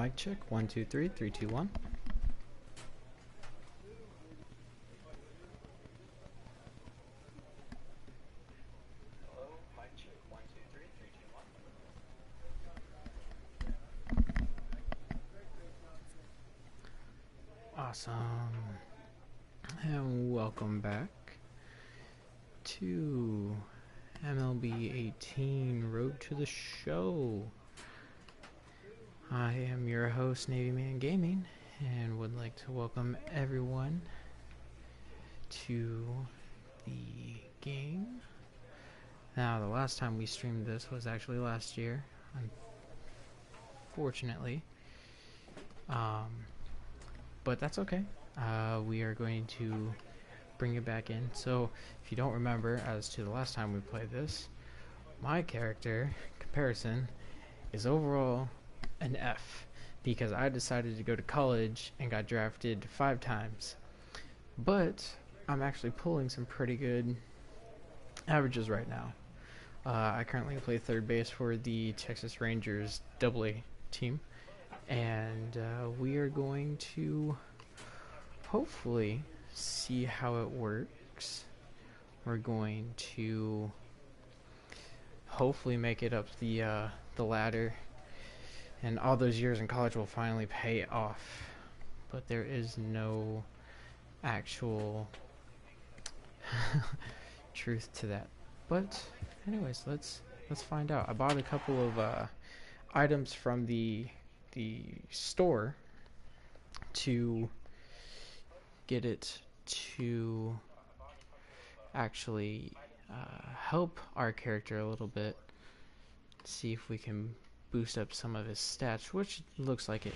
Mic check. 1 2 3 3 2 1. Awesome. And welcome back to MLB 18 Road to the Show. I am your host, Navy Man Gaming, and would like to welcome everyone to the game. Now, the last time we streamed this was actually last year, unfortunately. But that's okay. We are going to bring it back in. So, if you don't remember, as to the last time we played this, my character comparison is overall an F, because I decided to go to college and got drafted 5 times. But I'm actually pulling some pretty good averages right now. I currently play third base for the Texas Rangers AA team, and we are going to hopefully see how it works. We're going to hopefully make it up the ladder, and all those years in college will finally pay off. But there is no actual truth to that. But anyways, let's find out. I bought a couple of items from the store to get it to actually help our character a little bit. See if we can boost up some of his stats, which looks like it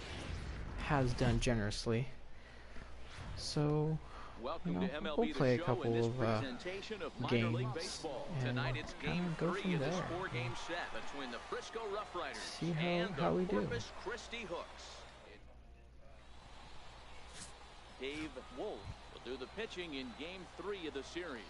has done generously. So, we'll play a couple of games and kind of go from there. See how we do. Dave Wolf will do the pitching in Game 3 of the series.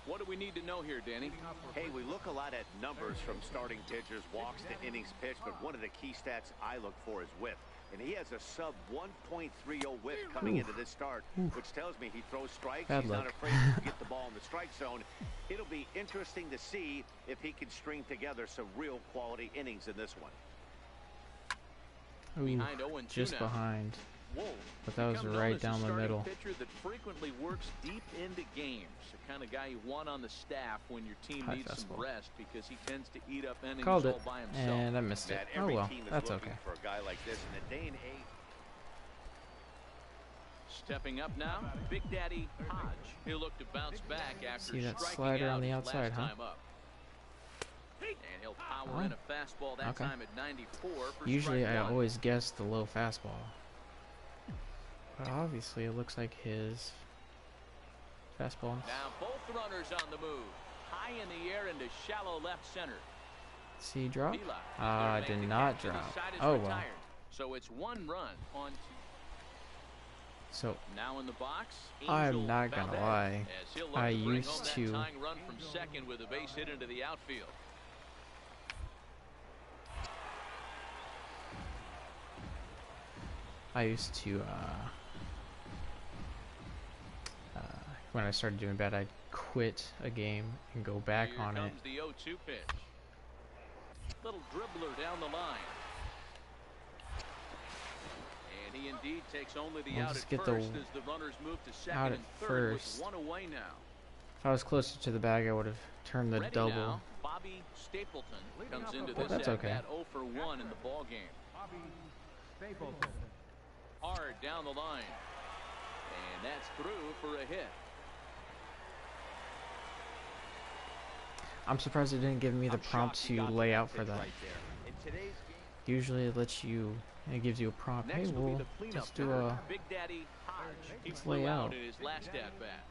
What do we need to know here, Danny? Hey, we look a lot at numbers from starting pitchers, walks to innings pitched, but one of the key stats I look for is whip. And he has a sub 1.30 whip coming into this start, which tells me he throws strikes. He's not afraid to get the ball in the strike zone. It'll be interesting to see if he can string together some real quality innings in this one. Ooh, just behind. But that was right down the middle. Pitcher that frequently works deep into games. The kind of guy you want on the staff when your team needs some rest, because he tends to eat up innings all by himself. And I missed it. Oh well, that's okay. For a guy like this in the day and age. Stepping up now, Big Daddy Hodge. He'll look to bounce back after see that slider on the outside, huh? And he'll power in a fastball that time at 94 for usually I always guess the low fastball. But obviously, it looks like his fastball. Now both runners on the move, high in the air into shallow left center. See he drop? Did not drop. Oh well. So it's 1 run on 2. So now in the box, I'm not gonna lie. I used to. Run from second with a base hit into the outfield. When I started doing bad, I'd quit a game and go back on it. The 0-2 pitch. Little dribbler down the line. And he indeed takes only the out at first as the runners move to second and third with 1 away now. If I was closer to the bag, I would have turned the double. Now, Bobby Stapleton comes into this that's okay. at 0 for 1 in the ball game. Hard down the line. And that's through for a hit. I'm surprised it didn't give me the prompt to lay out for that. Usually it lets you, it gives you a prompt. Hey, we'll just do a, let's lay out. His last at bat.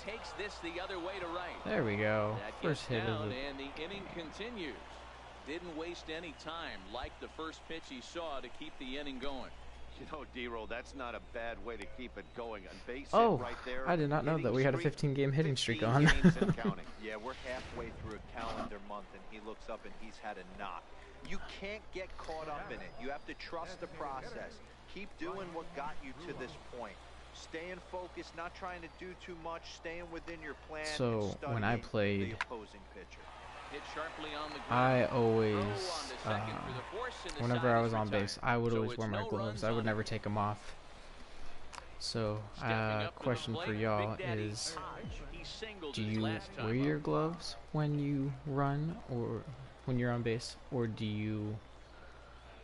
Takes this the other way to right. There we go. First hit of the... And the inning continues. Didn't waste any time, like the first pitch he saw, to keep the inning going. You know, D-Roll, that's not a bad way to keep it going. On base Oh, right there, I did not know that we had a 15-game hitting streak on. Yeah, we're halfway through a calendar month, and he looks up and he's had a knock. You can't get caught up in it. You have to trust the process. Keep doing what got you to this point. Staying focused, not trying to do too much, staying within your plan. So when I played, the opposing pitcher. Hit sharply on the ground. I always, whenever I was on base, I would always wear my gloves. I would never take them off. So, question for y'all is, do you wear your gloves when you run or when you're on base, or do you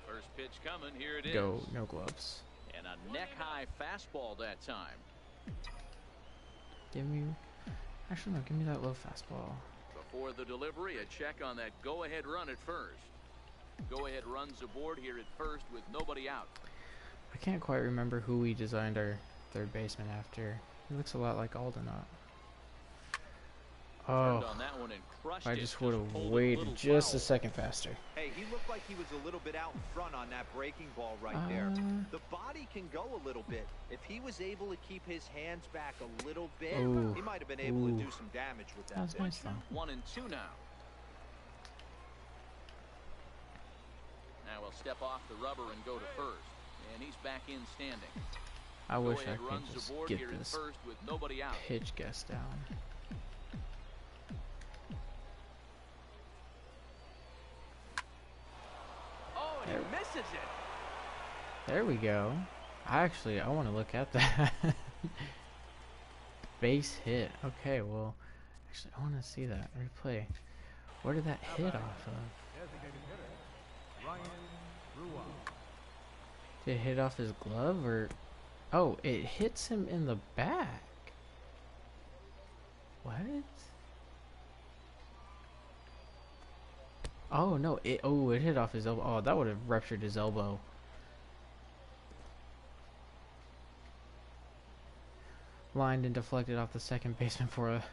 First pitch coming, here it is. go no gloves? And a neck-high fastball that time. Give me that low fastball. Before the delivery, a check on that go-ahead run at first. Go-ahead runs aboard here at first with nobody out. I can't quite remember who we designed our third baseman after. He looks a lot like Aldenot. Oh, On that one and crushed I it, just would have pulled waited just foul. a second faster. Hey, he looked like he was a little bit out in front on that breaking ball right there. The body can go a little bit. If he was able to keep his hands back a little bit, he might have been able to do some damage with that. That's nice though. 1-2 now. Now we'll step off the rubber and go to first. And he's back in standing. I wish I Go-ahead could runs just aboard get here at this first with nobody out. pitch guess down. Oh, and he misses it. There we go. I want to look at that. Base hit. Okay, well, actually, I want to see that replay. Where did that hit off of? Did it hit off his glove or? Oh, it hits him in the back. What? Oh no! It hit off his elbow. Oh, that would have ruptured his elbow. Lined and deflected off the second baseman for a.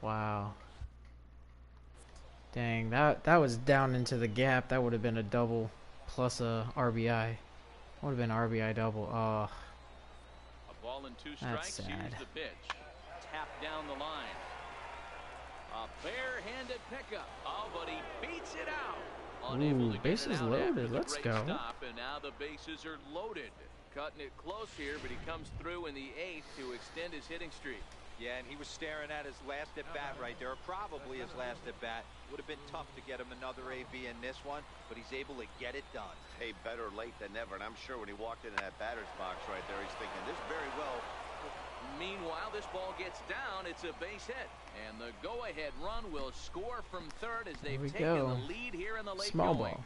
Wow. Dang, that was down into the gap. That would have been a double plus a RBI. Would have been RBI double. Oh. A ball and 2 strikes. That's sad. Here's the pitch. Tap down the line. A bare-handed pickup. Oh, but he beats it out. Ooh, bases loaded. Let's go. Stop, and now the bases are loaded. Cutting it close here, but he comes through in the 8th to extend his hitting streak. Yeah, and he was staring at his last at-bat right there, probably his last at-bat. Would have been tough to get him another AB in this one, but he's able to get it done. Hey, better late than never, and I'm sure when he walked into that batter's box right there, he's thinking, this very well. Meanwhile, this ball gets down. It's a base hit. And the go-ahead run will score from third as they've taken the lead here in the late Small going. ball.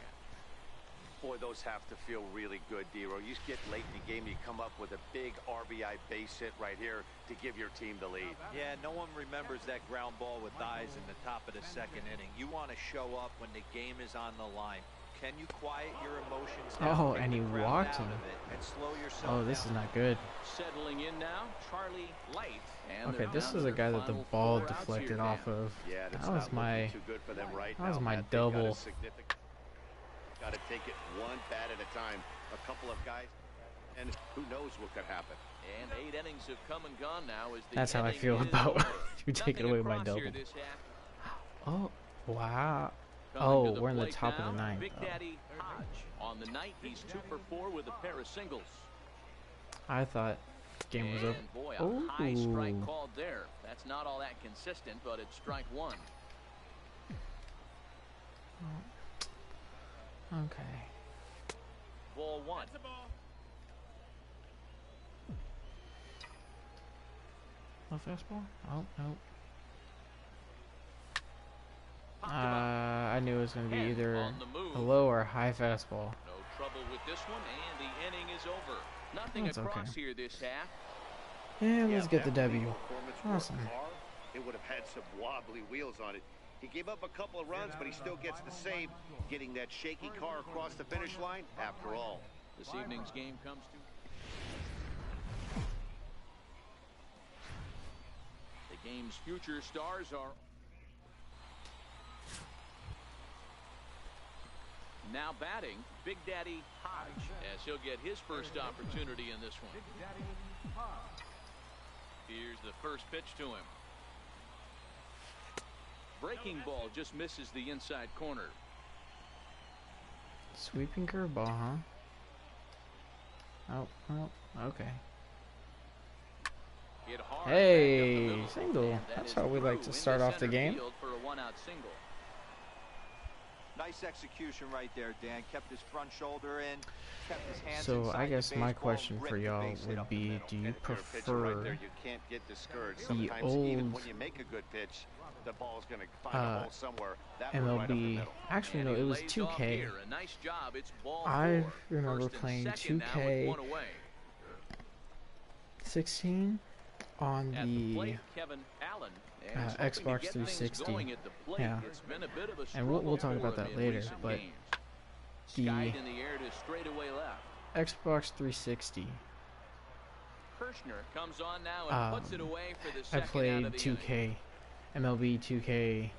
Boy, those have to feel really good, D-Roll. You just get late in the game, you come up with a big RBI base hit right here to give your team the lead. Yeah, no one remembers that ground ball with eyes in the top of the second inning. You want to show up when the game is on the line. Can you quiet your emotions down? Oh, and he walked him. And slow yourself Oh, this down. is not good. Settling in now, Charlie Light. And Okay, this is a guy that the ball deflected off of. Yeah, That was my too good for them right that was now. my Matt, they got double. a significant- Got to take it one bat at a time. A couple of guys, and who knows what could happen. And 8 innings have come and gone now. As the That's how I inning feel is about over. you taking Nothing away my across double. here this half. Oh, wow. Coming Oh, to the we're in the plate top of now, the ninth. Big Oh. Daddy Hodge. On the night, he's 2 for 4 with a pair of singles. I thought game was over. And boy, a high strike called there. That's not all that consistent, but it's strike 1. Okay. Ball 1. No fastball? Oh, no. I knew it was going to be either a low or a high fastball. No trouble with this one, and the inning is over. Nothing That's across okay. here this half. And let's get the that W. performance for a Awesome. car, it would have had some wobbly wheels on it. He gave up a couple of runs, but he still gets the save, getting that shaky car across the finish line after all. This evening's game comes to the game's future stars are Now batting, Big Daddy Hodge, as he'll get his first opportunity in this one. Here's the first pitch to him. Breaking ball just misses the inside corner. Sweeping curveball, huh? Oh, well, okay. Hey, single. That's how we like to start off the game. For a one-out single. Nice execution right there, Dan. Kept his front shoulder in, kept his hands So inside I guess the my baseball, question for ripped the y'all base hit would up the be, middle. do you Right there, prefer you can't get discouraged. the Sometimes even old when you make a good pitch, the ball's going to find a hole somewhere. That one right up the MLB? middle. Actually, no, it was 2K. A nice job. It's ball I four. remember First and playing second now with 2K one away. 16 on At the the plate, Kevin Allen, and he's hoping to Xbox get things 360. going at the plate. Yeah. It's been a bit of a And we'll talk struggle about for that him in later, recent but games. the Skied in the air to straightaway left. Xbox 360, Kirshner comes on now and puts it away for the I second out played of the 2K, MLB 2K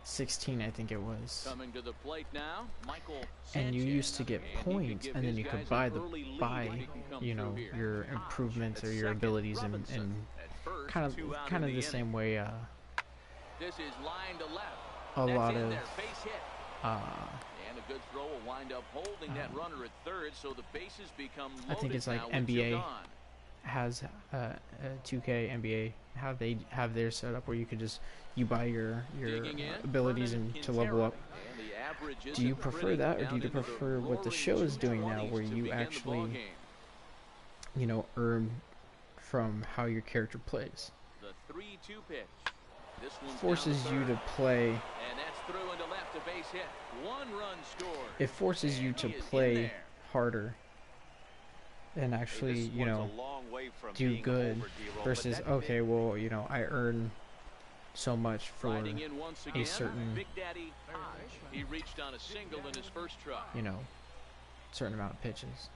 16, I think it was. Coming to the plate now, Michael And you Sanchez. used to get And he could points, give and then his you could guys buy an the early lead if he can come you know, through here. your improvements At or your second, abilities and Robinson at first, kind of 2 out the inning. same way This is line to left. a That's lot in of there. Base hit. And a good throw will wind up holding that runner at third, so the bases become loaded. I think it's like now with 2 NBA gone. has 2K NBA, how they have their setup where you could just buy your Digging in, abilities Vernon and to level up. And the average Do you isn't prefer pretty that, or down do you into the prefer what the roaring show is doing now, 220s where to you begin the actually, ballgame? earn from how your character plays? The 3-2 pitch. This one's Forces down to you third. to play. And that's through into left, a base hit. 1 run scored. It forces you And to he is in play there. harder and actually, This one's a long way from do being good over, D-roll, but versus, that okay, well, I earn so much for Riding in once again, a certain, Big Daddy Hodge. He reached on a single in his first try. certain amount of pitches.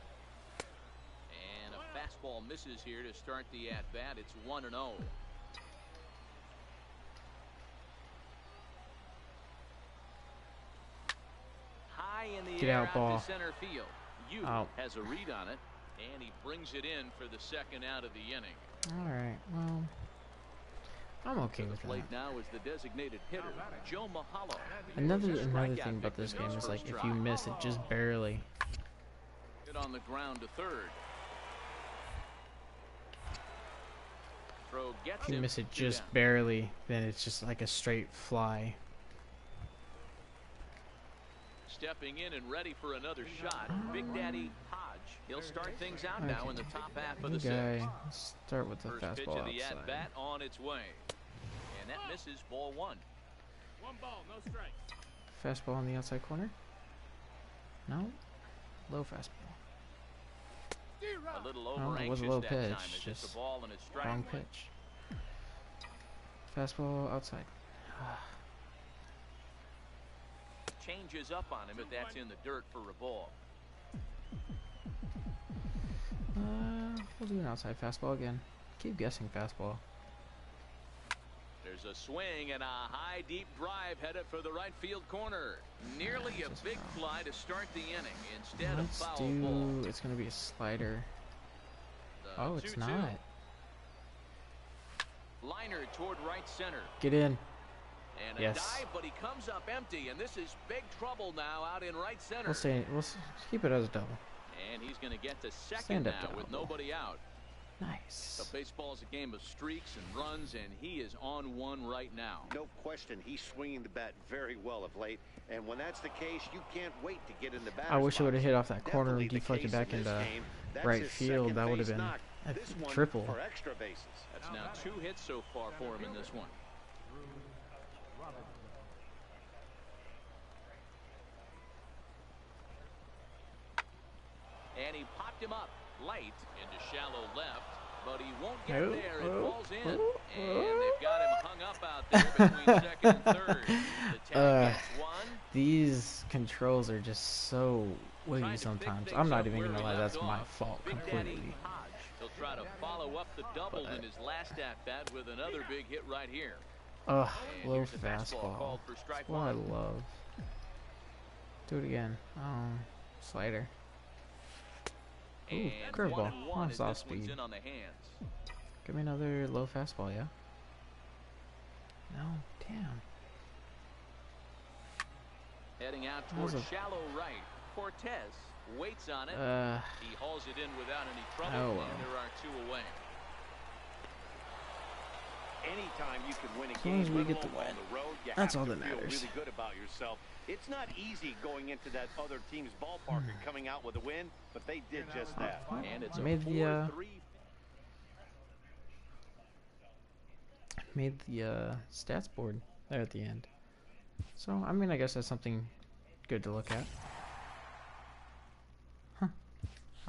And a fastball misses here to start the at-bat. It's 1-0. High in the Get air out, ball. to center field. Yu Out. has a read on it, and he brings it in for the second out of the inning. All right, well, I'm okay To the with plate that. now is the designated hitter, Joe Mahalo. Another Strikeout thing about this victim game his is, like, first if try. you miss it just barely, Hit on the ground to third. Throw gets if you him. miss it 2 just down. barely, then it's just like a straight fly. Stepping in and ready for another shot, Big Daddy Hodge. He'll start things out now in the top half of the Good guy. sixth. Let's start with the First pitch fastball of the outside. at-bat on its way. And that misses, ball 1. 1 ball, no strikes. Fastball on the outside corner. No, low fastball. A little over No, it was anxious a low that pitch, time. It's just just a ball and a strike. Wrong pitch. Fastball outside. Changes up on him, but that's in the dirt for a ball. We'll do an outside fastball again. Keep guessing fastball. There's a swing and a high deep drive headed for the right field corner. Nearly a Just big foul. fly to start the inning instead Let's of foul ball. do. It's gonna be a slider. The Oh, it's 2-2. not. Liner toward right center. Get in. And a Yes. dive, but he comes up empty, and this is big trouble now out in right center. We'll keep it as a double. And he's going to get to second Stand up now with double. nobody out. Nice. So baseball is a game of streaks and runs, and he is on one right now. No question, he's swinging the bat very well of late, and when that's the case, you can't wait to get in the batter's I wish it box. would have hit off that corner and Definitely the deflected case back in this into game. That's right his field. second That would have base been knock. a This one triple. for extra bases. That's now 2 hits so far for him in this one. And he popped him up light into shallow left, but he won't get there. It falls in, and they've got him hung up out there between second and third. The tag gets 1. These controls are just so Trying wiggy to sometimes. pick I'm things not up even where gonna we lie, left that's my off. fault Big Daddy completely. Hodge. He'll try to follow up the double in his last at-bat with another big hit right here. Ugh, And low here's the fastball fastball. called for strike That's what I 1. love. Do it again. Slider. Ooh, And curveball. 1-1 Oh, as it's off this one's speed. in on the hands. Give me another low fastball, yeah? No, damn. Heading out That was towards a- shallow right. Cortez waits on it. He hauls it in without any trouble, Oh, well. and there are 2 away. Anytime you can win a As long as game, we let get the alone win. on the road, you That's have all to that feel matters. really good about yourself. It's not easy going into that other team's ballpark and coming out with a win, but they did just that. And it's a Made the 4-3. made the stats board there at the end. So I mean, I guess that's something good to look at. Huh.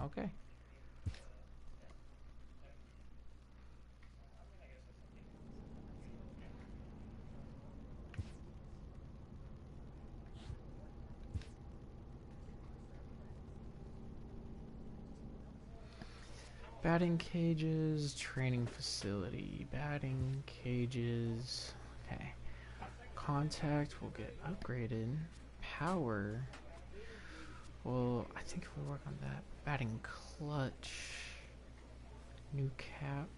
Okay. Batting cages, training facility, batting cages. Okay. Contact will get upgraded. Power. Well, I think if we work on that. Batting clutch. New cap.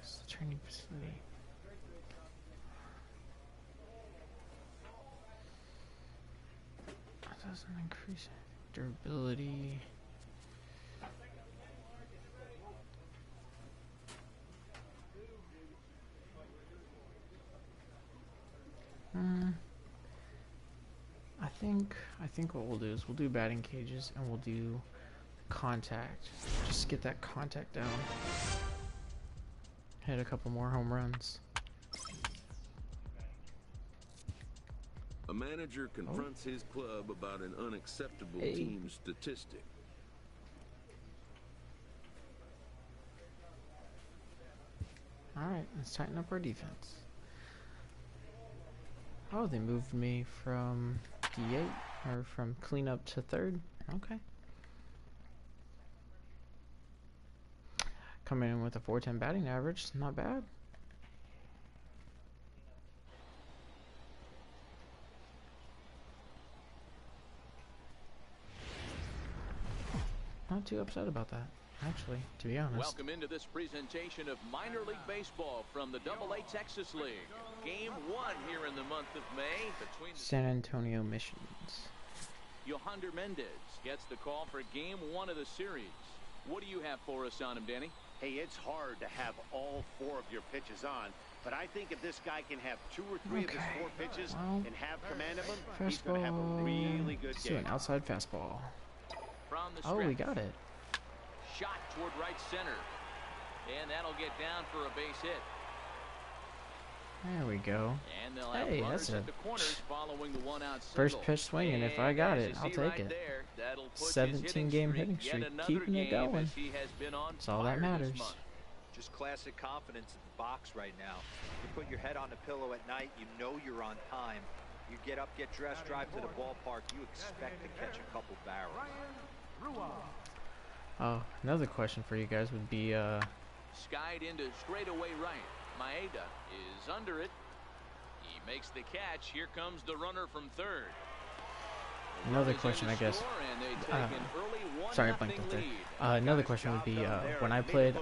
It's the training facility. That doesn't increase durability. I think what we'll do is we'll do batting cages and we'll do contact. Just get that contact down. Hit a couple more home runs. A manager confronts his club about an unacceptable team statistic. Alright, let's tighten up our defense. Oh, they moved me from D8, or from cleanup to third. Okay. Coming in with a 410 batting average, not bad. Not too upset about that, actually, to be honest. Welcome into this presentation of minor league baseball from the AA Texas League. Game 1 here in the month of May between the San Antonio Missions. Yohander Mendez gets the call for Game 1 of the series. What do you have for us on him, Danny? Hey, it's hard to have all 4 of your pitches on, but I think if this guy can have 2 or 3 of his 4 pitches well, and have command of them, he's going to have a fastball. really good Let's do game. an outside fastball. From the Oh, we stretch. got it. Shot toward right center. And that'll get down for a base hit. There we go. And they'll have Hey, runners that's at the corners following the 1-out First single. pitch swinging. If I And got as it, you I'll see take right it. there, that'll put his 17-game hitting yet streak, another keeping it game going. as he has been on That's all that fire this matters. month. Just classic confidence in the box right now. You put your head on the pillow at night, you know you're on time. You get up, get dressed, drive to the ballpark, you expect to catch a couple barrels. Oh, another question for you guys would be, Skied into straightaway right. Maeda is under it. He makes the catch. Here comes the runner from third. The Another runners in question, to I guess. score, and they take an early sorry, I 1-0 blanked out there. lead. Another question would be, when I played,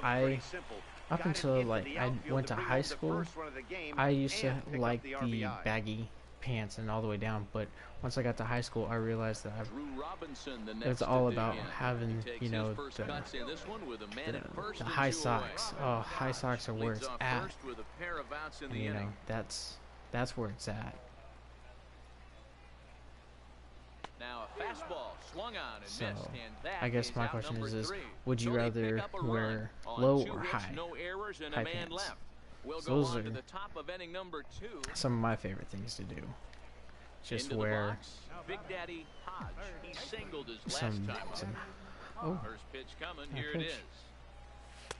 up until like I went to high school, I used to like the baggy pants and all the way down, but once I got to high school, I realized that Drew Robinson, the it's next all to dig about in. having, He takes you know, his first cuts in this one with a man at first the and high 2 socks. away. Oh, high socks are where Leads it's off at. first with a pair of outs in And, the you know, inning. that's where it's at. Now a fastball swung on and So, missed, and that I guess is my out question number is 3. would you So they rather pick up a wear run on low 2 or hits, high? no errors, and High a man pants. left. We'll So go those on to are the top of inning number 2. Some of my favorite things to do. Just Into the wear box, Big Daddy Hodge. He singled his last some, time up. oh, First pitch coming, Yeah, here pitch. it is.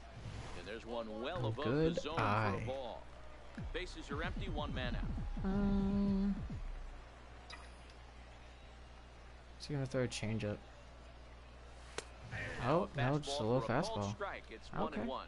And there's one well Oh, above good the zone for eye. a ball. Bases are empty, 1 man out. is he gonna throw a changeup? Oh, no, just a low for called fastball. strike. It's Okay. 1-1.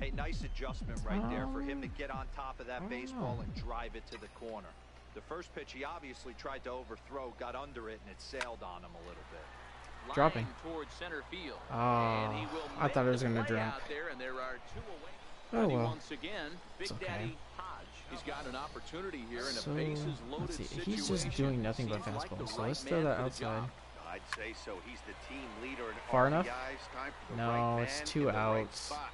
Hey, nice adjustment right there for him to get on top of that I don't baseball know. and drive it to the corner. The first pitch he obviously tried to overthrow, got under it, and it sailed on him a little bit. Dropping. Line towards center field. Oh, And he will I thought it was make going the to play drop. out there, and there are 2 away. Oh, Ready well. once again, Big It's okay. Daddy Hodge. He's got an opportunity here in So, a bases loaded let's see. situation. He's just doing nothing but Seems like fastball, the so right let's throw man that for the outside. job. I'd say so. He's the team leader in Far enough? RBIs. Time for the No, right it's man 2 in the right outs. spot.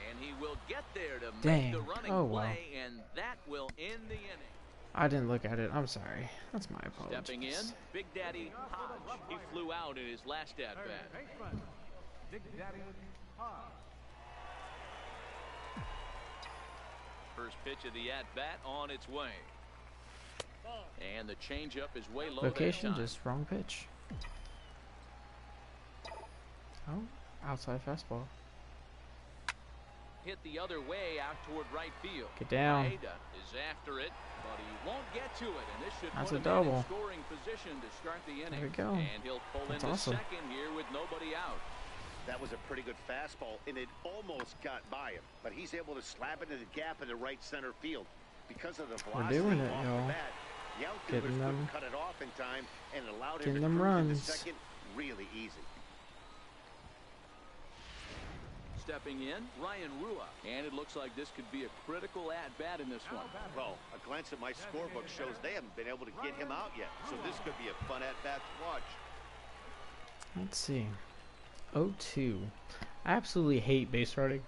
And he will get there to Dang. make the running Oh, wow. play, and that will end the inning. I didn't look at it. I'm sorry. That's my apologies. Stepping in, Big Daddy Hodge. He flew out in his last at-bat. Big Daddy Hodge. First pitch of the at-bat on its way. And the changeup is way low. Location, that time. just wrong pitch. Oh, outside fastball. Hit the other way out toward right field. Get down. Maeda is after it, but he won't get to it, and this should That's put a him in double. scoring position to start the inning. There we go. And he'll pull That's into awesome. second here with nobody out. That was a pretty good fastball, and it almost got by him. But he's able to slap into the gap in the right center field. Because of the velocity doing it, off y'all. the bat, the outfielders Getting them- couldn't cut it off in time and allowed getting him to them cruise into runs. second really easy. Stepping in, Ryan Rua. And it looks like this could be a critical at-bat in this one. Well, a glance at my scorebook shows they haven't been able to get him out yet. So this could be a fun at-bat to watch. Let's see. 0-2. I absolutely hate base running.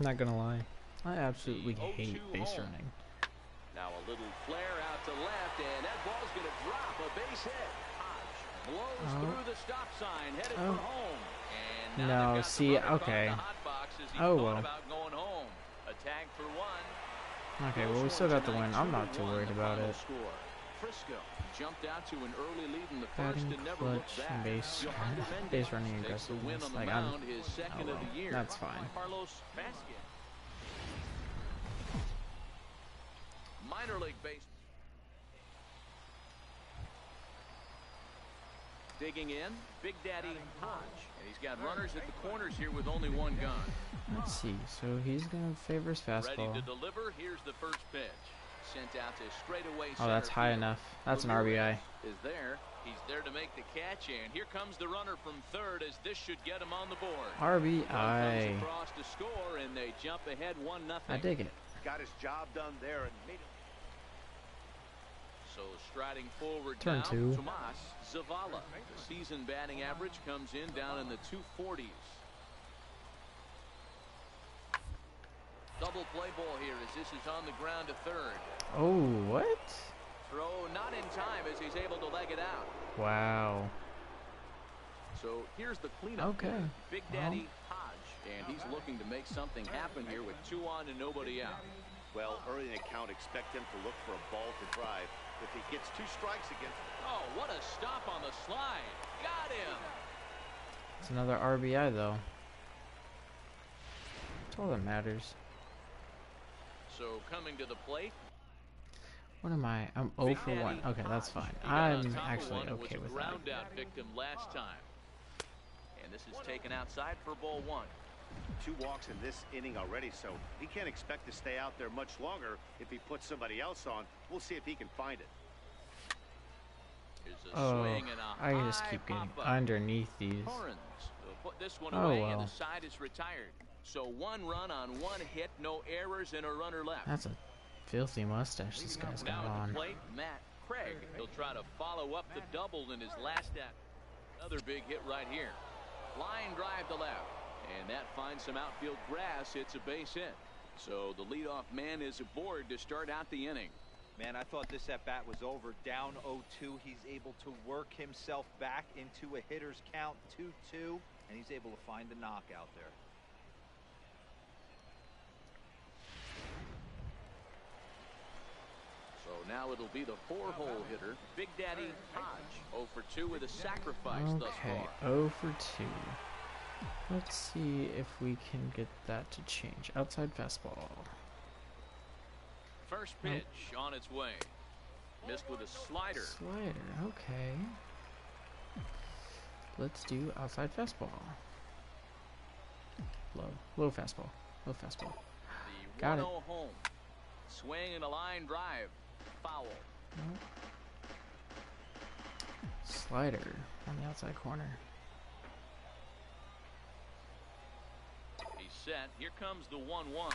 I'm not gonna lie. I absolutely The hate 0-2 base home. running. Now a little flare out to left, and that ball's going to drop. A base hit. Hodge blows through the stop sign, headed for home. And now No, they've got see, the runner caught okay. in the hot box as he Oh, thought well. about going home. A tag for one. Okay, well, we still got the win. I'm not too worried about it. Score. Frisco jumped out to an early lead in the first Batting, and never looked clutch, back. and base, Yohander base Mendez running takes the win aggressiveness. on the Like, mound, I'm, his second oh, of the year. that's fine. Carlos Vasquez. Minor league base. Digging in, Big Daddy Hodge. And he's got runners at the corners here with only one gun. Let's see. So he's gonna favor his Ready fastball. to deliver. Here's the first pitch. Sent out to straightaway Oh, that's center high field. enough. That's an Ramirez RBI. is there. He's there to make the catch, and here comes the runner from third as this should get him on the board. RBI. Comes across to score, and they jump ahead 1-0. I dig it. Got his job done there and made it. So striding forward Turn now, two. Tomas Zavala. The season batting average comes in down in the 240s. Double play ball here as this is on the ground to third. Oh, what? Throw not in time as he's able to leg it out. Wow. So here's the cleanup. Okay. Hitter, Big Daddy Hodge, and he's looking to make something happen here with 2 on and nobody out. Well, early in the count, expect him to look for a ball to drive. If he gets 2 strikes against... Oh, what a stop on the slide. Got him. It's another RBI, though. That's all that matters. So coming to the plate. What am I? I'm 0 for 1. Okay, that's fine. He got on I'm top of actually one and okay was with a that. ground out victim last time. And this is taken outside for ball 1. 2 walks in this inning already, so he can't expect to stay out there much longer. If he puts somebody else on, we'll see if he can find it. Here's a Oh, swing and a I just high keep getting pop-up. underneath these. Torrens will put this one Oh, away, well. and the side is retired. So 1 run on 1 hit, no errors, and a runner left. That's a filthy mustache this guy's Now got at on. the plate, Matt Craig. He'll try to follow up the double in his last at. Another big hit right here. Line drive to left. And that finds some outfield grass. It's a base hit. So the leadoff man is aboard to start out the inning. Man, I thought this at-bat was over. Down 0-2. He's able to work himself back into a hitter's count 2-2. And he's able to find the knockout there. So now it'll be the 4-hole hitter, Big Daddy Hodge. 0 for 2 with a sacrifice thus Okay, far. 0 for 2. Let's see if we can get that to change. Outside fastball. First pitch on its way. Missed with a slider. Slider, okay. Let's do outside fastball. Low fastball. Low fastball. The Got 1-0 it. home. Swing and a line drive. foul. Slider on the outside corner. He's set. Here comes the 1-1.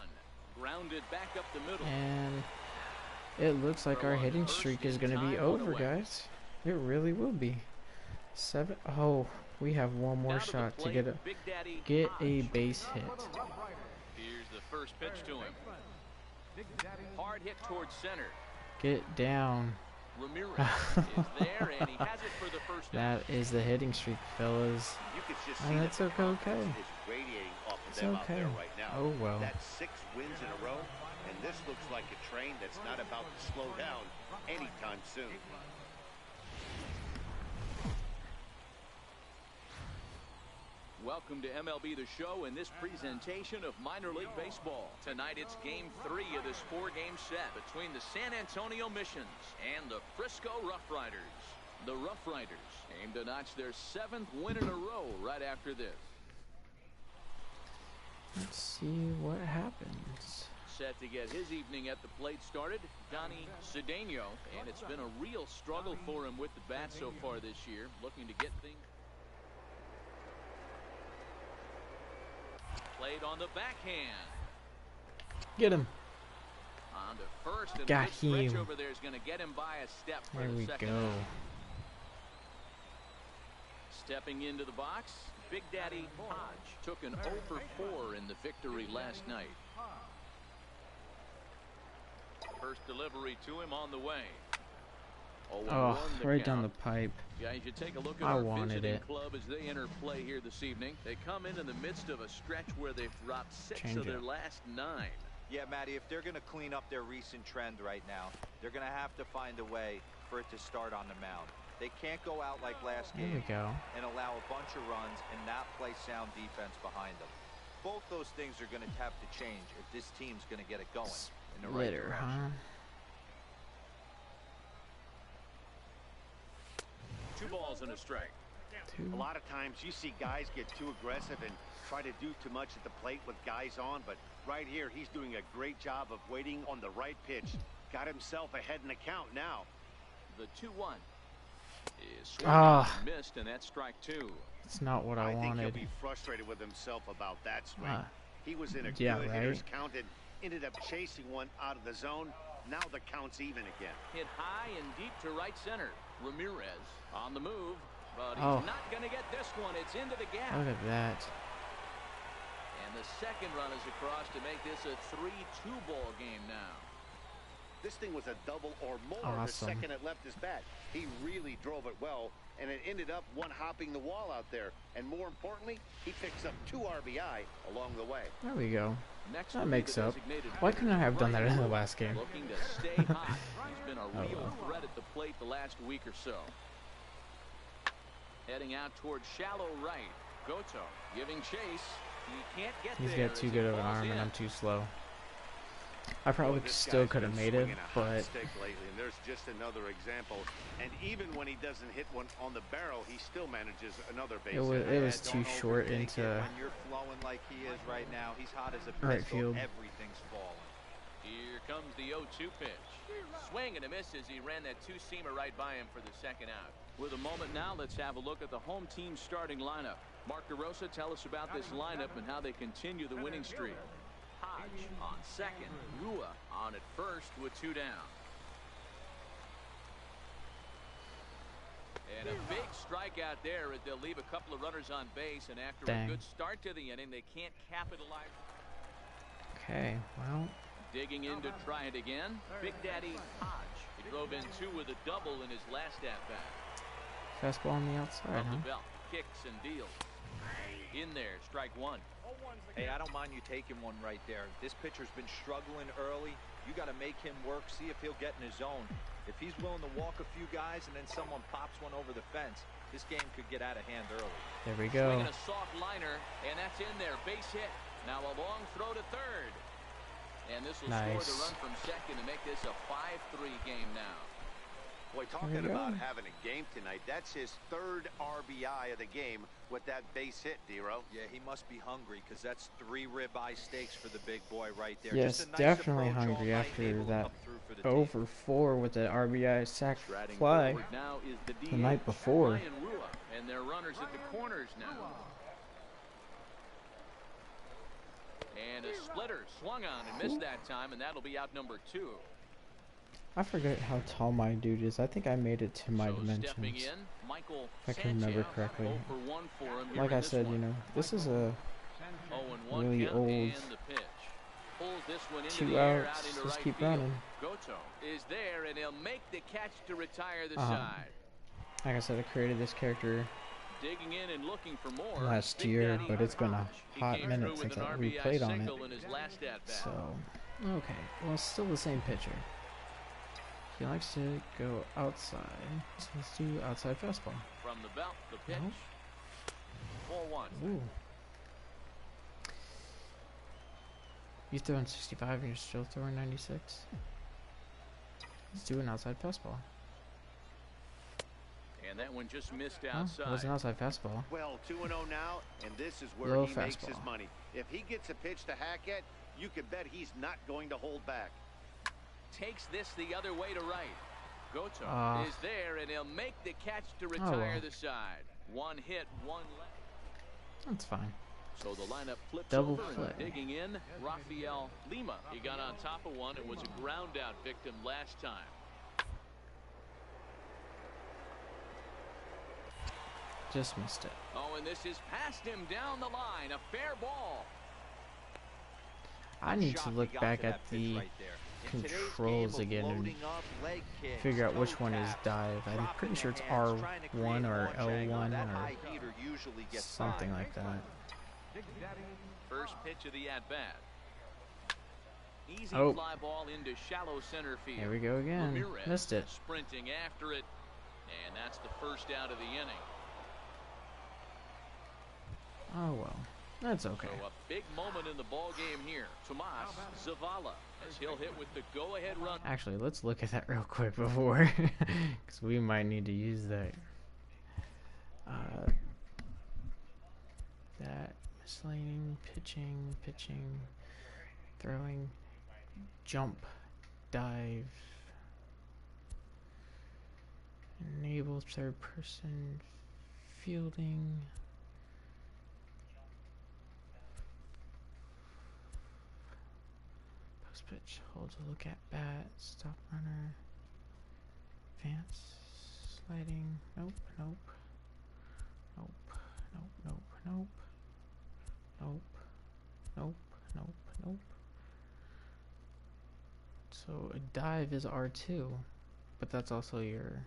Grounded back up the middle. And it looks like our hitting streak is going to be over, guys. It really will be. 7. Oh, we have one more shot to get a base hit. Here's the first pitch to him. Hard hit towards center. Get down. Ramirez is there, and he has it for the first down. That is the hitting streak, fellas. You could just And see that's that the okay. confidence is radiating off of It's them out okay. there right now. Oh, well. That's 6 wins in a row, and this looks like a train that's not about to slow down anytime soon. Welcome to MLB The Show and this presentation of minor league baseball. Tonight it's game 3 of this 4-game set between the San Antonio Missions and the Frisco Rough Riders. The Rough Riders aim to notch their 7th win in a row right after this. Let's see what happens. Set to get his evening at the plate started, Donnie Cedeno, and it's been a real struggle for him with the bat so far this year, looking to get things played on the backhand. Get him. On to first, and Got this stretch him. over there is going to get him by a step for There the we second go. out. Stepping into the box, Big Daddy Hodge took an 0 for 4 in the victory last night. First delivery to him on the way. Oh, right down the pipe. Yeah, you should take a look at I our wanted visiting it. club as they enter play here this evening. They come in the midst of a stretch where they've dropped 6 Change of their it. last 9. Yeah, Matty, if they're going to clean up their recent trend right now, they're going to have to find a way for it to start on the mound. They can't go out like last There we game go. and allow a bunch of runs and not play sound defense behind them. Both those things are going to have to change if this team's going to get it going in the right Splitter, direction. huh? 2 balls and a strike. A lot of times you see guys get too aggressive and try to do too much at the plate with guys on, but right here he's doing a great job of waiting on the right pitch. Got himself ahead in the count now. The 2-1 is swung Ah. and missed, and that's strike 2. It's not what I think he'll wanted. be frustrated with himself about that swing. Ah. He was in a Yeah, good right? hitter's count and ended up chasing one out of the zone. Now the count's even again. Hit high and deep to right center. Ramirez on the move, but he's Oh. not going to get this one. It's into the gap. Look at that. And the second run is across to make this a 3-2 ball game now. This thing was a double or more the Awesome. second it left his bat. He really drove it well, and it ended up one-hopping the wall out there. And more importantly, he picks up 2 RBI along the way. There we go. Next That will be makes the up. designated Why couldn't I have done that in the last game? Looking to stay hot. He's been a Oh, real well. threat at the plate the last week or so. Heading out towards shallow right. Goto giving chase. He can't get He's there got too as good he of an falls arm, and in. I'm too slow. I probably This still guy's could have been made it, swinging a hot but stick lately, and there's just another example. And even when he doesn't hit one on the barrel, he still manages another base it was hit. too Don't short overthink it. into When you're flowing like he is right now, he's hot as a pistol. right field. Everything's falling. Here comes the 0-2 pitch. Swing and a miss as he ran that 2-seamer right by him for the second out. With a moment now, let's have a look at the home team starting lineup. Mark DeRosa, tell us about this lineup and how they continue the winning streak. Hodge on second. Rua on at first with 2 down. And a big strikeout there as they'll leave a couple of runners on base, and after Dang. a good start to the inning, they can't capitalize. okay, well, Digging in to try it again, Big Daddy Hodge. He drove in 2 with a double in his last at-bat. fastball on the outside, From huh? the belt, kicks and deals. In there, strike 1. Hey, I don't mind you taking one right there. This pitcher's been struggling early. You got to make him work, see if he'll get in his zone. If he's willing to walk a few guys and then someone pops one over the fence, this game could get out of hand early. There we go. Swinging a soft liner, and that's in there. Base hit. Now a long throw to third. And this will score the Nice. run from second to make this a 5-3 game now. Boy, talking about having a game tonight, that's his 3rd RBI of the game with that base hit, D-Row. Yeah, he must be hungry because that's 3 ribeye steaks for the big boy right there. Yes, Just a nice definitely approach all hungry night, after able to that come through for the 0 team. for 4 with the RBI sac Striding fly forward now is the the night before. Ryan Rua, and their runners at the corners now. And a splitter swung on and missed that time, and that'll be out number 2. I forget how tall my dude is. I think I made it to my So dimensions. stepping in, Michael If I can remember Sanchez, correctly. 0 for 1 for him here Like in I this said, one. you know, this is a 0-1 really count, old and the pitch. Pulls this one into 2 the air, outs. out into Just right keep field. running. Goto is there, and he'll make the catch to retire the side. Like I said, I created this character Digging in and looking for more. last Big year, Daddy but it's been a Hodge. He hot came minute through with since an I RBI replayed on it. single in his last at-bat. So, okay. Well, still the same pitcher. He likes to go outside. So let's do outside fastball. From the belt, the pitch. Nope. 4-1. Ooh. You throwing 65 and you're still throwing 96? Let's do an outside fastball. And that one just missed Oh, outside. it was an outside fastball. Well, 2-0 now, and this is where Low he makes his fastball. money. If he gets a pitch to hack at, you can bet he's not going to hold back. Takes this the other way to right. Goto is there, and he'll make the catch to retire well. the side. 1 hit, 1 left. That's fine. So the lineup flips Double over play. and digging in. Rafael Lima. He got on top of one and was a ground out victim last time. Just missed it. Oh, and this is past him down the line. A fair ball. I need to Shocked look he got back to at that pitch the right there. In today's controls game of again and loading up, leg kicks, figure out which toe one is taps, dive. I'm dropping pretty the sure it's hands, trying to create R1 or launch angle. L1 That or high heater usually gets something by. like that. First pitch of the at-bat. Easy Oh. fly ball into shallow center field. Here we go again. Ramirez Missed it. sprinting after it, and that's the first out of the inning. Oh well, that's okay. So a big moment in the ball game here. Tomas Zavala, as he'll hit with the go-ahead run. Actually, let's look at that real quick before, because we might need to use that. That misleading, pitching, throwing, jump, dive, enable third person, fielding. Post pitch, hold to look at bat, stop runner, advance, sliding, nope. So a dive is R2, but that's also your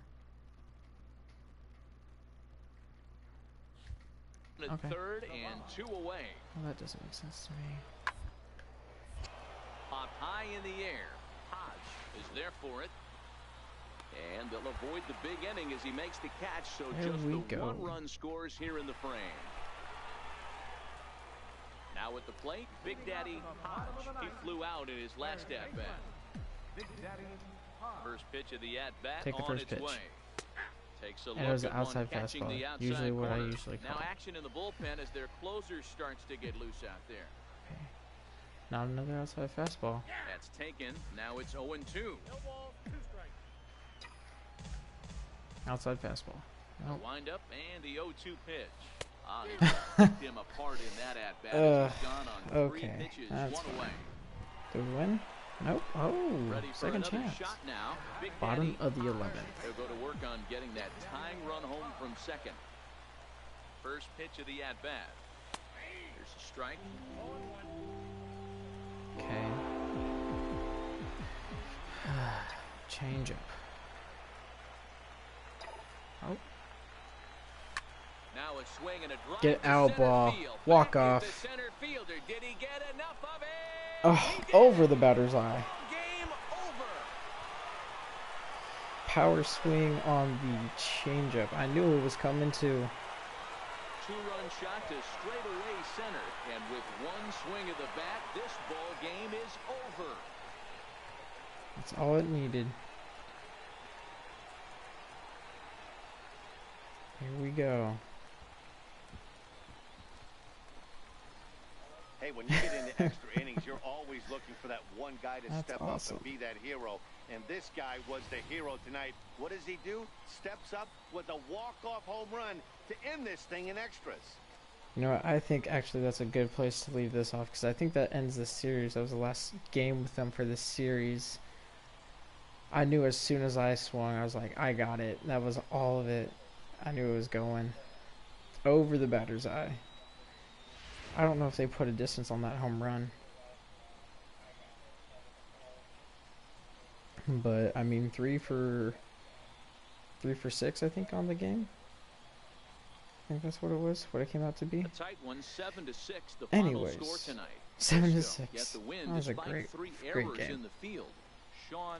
okay. Third and 2 away. Well, that doesn't make sense to me. Popped high in the air. Hodge is there for it. And they'll avoid the big inning as he makes the catch. So There just we the go. 1 run scores here in the frame. Now at the plate, Big Daddy Hodge. He flew out in his last at-bat. First pitch of the at-bat Take the on first its pitch. way. Takes a look And it was at an one outside catching the fastball. outside Usually what I corner. usually call. Now action in the bullpen as their closer starts to get loose out there. Okay. Not another outside fastball. That's taken. Now it's 0-2. Outside fastball. Nope. Wind up and the 0-2 pitch. He picked him apart in that at-bat. He's gone on 3 okay, pitches, that's 1 away. Did we win? Nope. Oh, Ready for second another chance. shot now. Big Bottom Daddy of the 11th. They'll go to work on getting that tying run home from second. First pitch of the at-bat. Here's a strike. Okay. Change up. Oh, Now a swing and a drive get to out, center ball. field. Walk Back off. is the center fielder. Did he get enough of it? oh, He did. over the batter's eye. Game over. Power swing on the changeup. I knew it was coming too. 2-run shot to straightaway center, and with 1 swing of the bat, this ball game is over. That's all it needed. Here we go. Hey, when you get into extra innings, you're always looking for that one guy to That's step awesome. up and be that hero. And this guy was the hero tonight. What does he do? Steps up with a walk-off home run to end this thing in extras. You know what? I think actually that's a good place to leave this off because I think that ends the series. That was the last game with them for this series. I knew as soon as I swung, I was like, I got it. That was all of it. I knew it was going over the batter's eye. I don't know if they put a distance on that home run. But, I mean, 3 for 6, I think, on the game. I think that's what it was, what it came out to be. A tight one, 7-6, the final score tonight. 7-6. Get the win That was a despite great 3 game. errors in the field.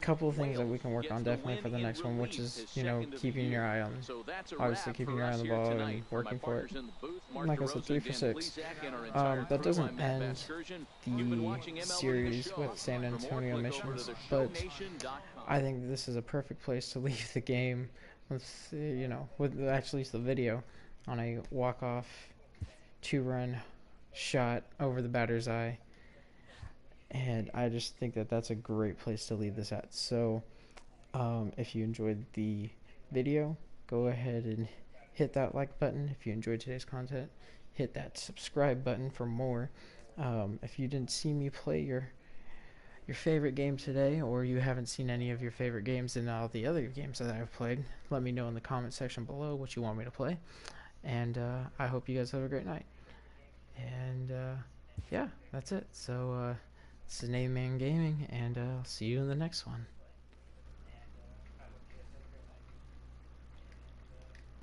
Couple of things that we can work on definitely for the next one, which is, you know, keeping your eye on, obviously keeping your eye on the ball and working for it. Like I said, 3 for 6. That doesn't end the series with San Antonio missions, but I think this is a perfect place to leave the game with, you know, with actually the video on a walk-off 2-run shot over the batter's eye. And I just think that that's a great place to leave this at. So, if you enjoyed the video, go ahead and hit that like button. If you enjoyed today's content, hit that subscribe button for more. If you didn't see me play your favorite game today, or you haven't seen any of your favorite games in all the other games that I've played, let me know in the comment section below what you want me to play. And I hope you guys have a great night. And yeah, that's it. So, this is Name Man Gaming, and I'll see you in the next one.